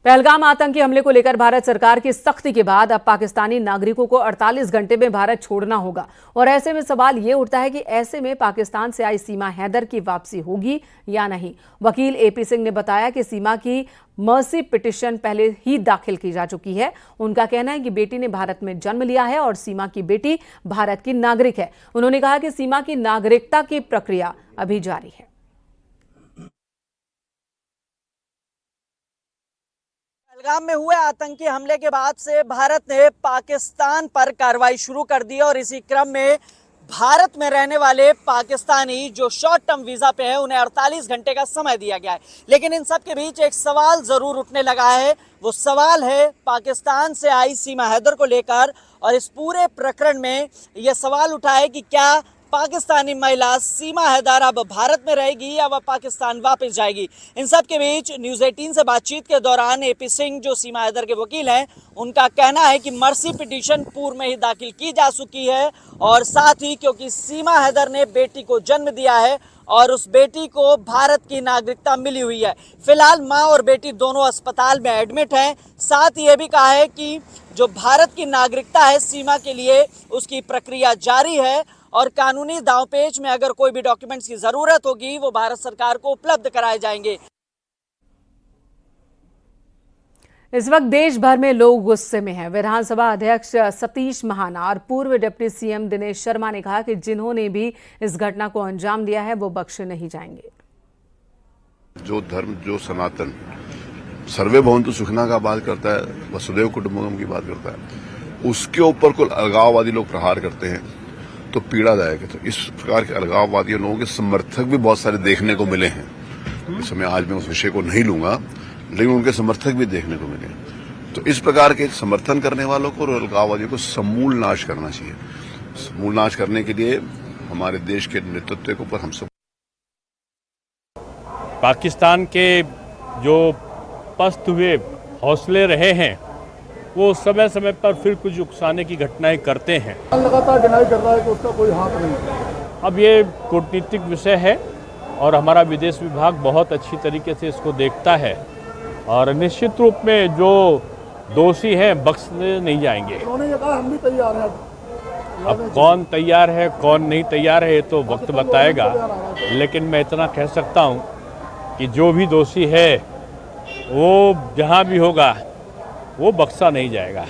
पहलगाम आतंकी हमले को लेकर भारत सरकार की सख्ती के बाद अब पाकिस्तानी नागरिकों को 48 घंटे में भारत छोड़ना होगा और ऐसे में सवाल ये उठता है कि ऐसे में पाकिस्तान से आई सीमा हैदर की वापसी होगी या नहीं। वकील एपी सिंह ने बताया कि सीमा की मर्सी पिटीशन पहले ही दाखिल की जा चुकी है। उनका कहना है कि बेटी ने भारत में जन्म लिया है और सीमा की बेटी भारत की नागरिक है। उन्होंने कहा कि सीमा की नागरिकता की प्रक्रिया अभी जारी है। पहलगाम में हुए आतंकी हमले के बाद से भारत ने पाकिस्तान पर कार्रवाई शुरू कर दी और इसी क्रम में भारत में रहने वाले पाकिस्तानी जो शॉर्ट टर्म वीजा पे हैं उन्हें 48 घंटे का समय दिया गया है। लेकिन इन सब के बीच एक सवाल जरूर उठने लगा है, वो सवाल है पाकिस्तान से आई सीमा हैदर को लेकर। और इस पूरे प्रकरण में यह सवाल उठा है कि क्या पाकिस्तानी महिला सीमा हैदर अब भारत में रहेगी या वह पाकिस्तान वापस जाएगी। इन सब के बीच न्यूज़ 18 से बातचीत के दौरान एपी सिंह जो सीमा हैदर के वकील हैं, उनका कहना है कि मर्सी पिटीशन पूर्व में ही दाखिल की जा चुकी है और साथ ही क्योंकि सीमा हैदर ने बेटी को जन्म दिया है और उस बेटी को भारत की नागरिकता मिली हुई है। फिलहाल माँ और बेटी दोनों अस्पताल में एडमिट हैं। साथ ही ये भी कहा है कि जो भारत की नागरिकता है सीमा के लिए उसकी प्रक्रिया जारी है और कानूनी दांवपेच में अगर कोई भी डॉक्यूमेंट्स की जरूरत होगी वो भारत सरकार को उपलब्ध कराए जाएंगे। इस वक्त देश भर में लोग गुस्से में हैं। विधानसभा अध्यक्ष सतीश महाना और पूर्व डिप्टी सीएम दिनेश शर्मा ने कहा कि जिन्होंने भी इस घटना को अंजाम दिया है वो बख्शे नहीं जाएंगे। जो धर्म, जो सनातन सर्वे भवन्तु सुखिनः का बात करता है, वसुधैव कुटुम्बकम की बात करता है, उसके ऊपर कोई अलगाववादी लोग प्रहार करते हैं तो पीड़ादायक है। तो इस प्रकार के अलगाववादी लोगों के समर्थक भी बहुत सारे देखने को मिले हैं। इस समय आज मैं उस विषय को नहीं लूंगा, लेकिन उनके समर्थक भी देखने को मिले। तो इस प्रकार के समर्थन करने वालों को और अलगाववादियों को समूल नाश करना चाहिए। समूल नाश करने के लिए हमारे देश के नेतृत्व के ऊपर हम सब पाकिस्तान के जो पस्त हुए हौसले रहे हैं वो समय समय पर फिर कुछ उकसाने की घटनाएं करते हैं। लगातार डिनाई कर रहा है कि उसका कोई हाथ नहीं। अब ये कूटनीतिक विषय है और हमारा विदेश विभाग बहुत अच्छी तरीके से इसको देखता है और निश्चित रूप में जो दोषी हैं बख्शे नहीं जाएंगे। उन्होंने ये कहा हम भी तैयार हैं। अब कौन तैयार है कौन नहीं तैयार है ये तो वक्त बताएगा, लेकिन मैं इतना कह सकता हूँ कि जो भी दोषी है वो जहाँ भी होगा वो बख्शा नहीं जाएगा।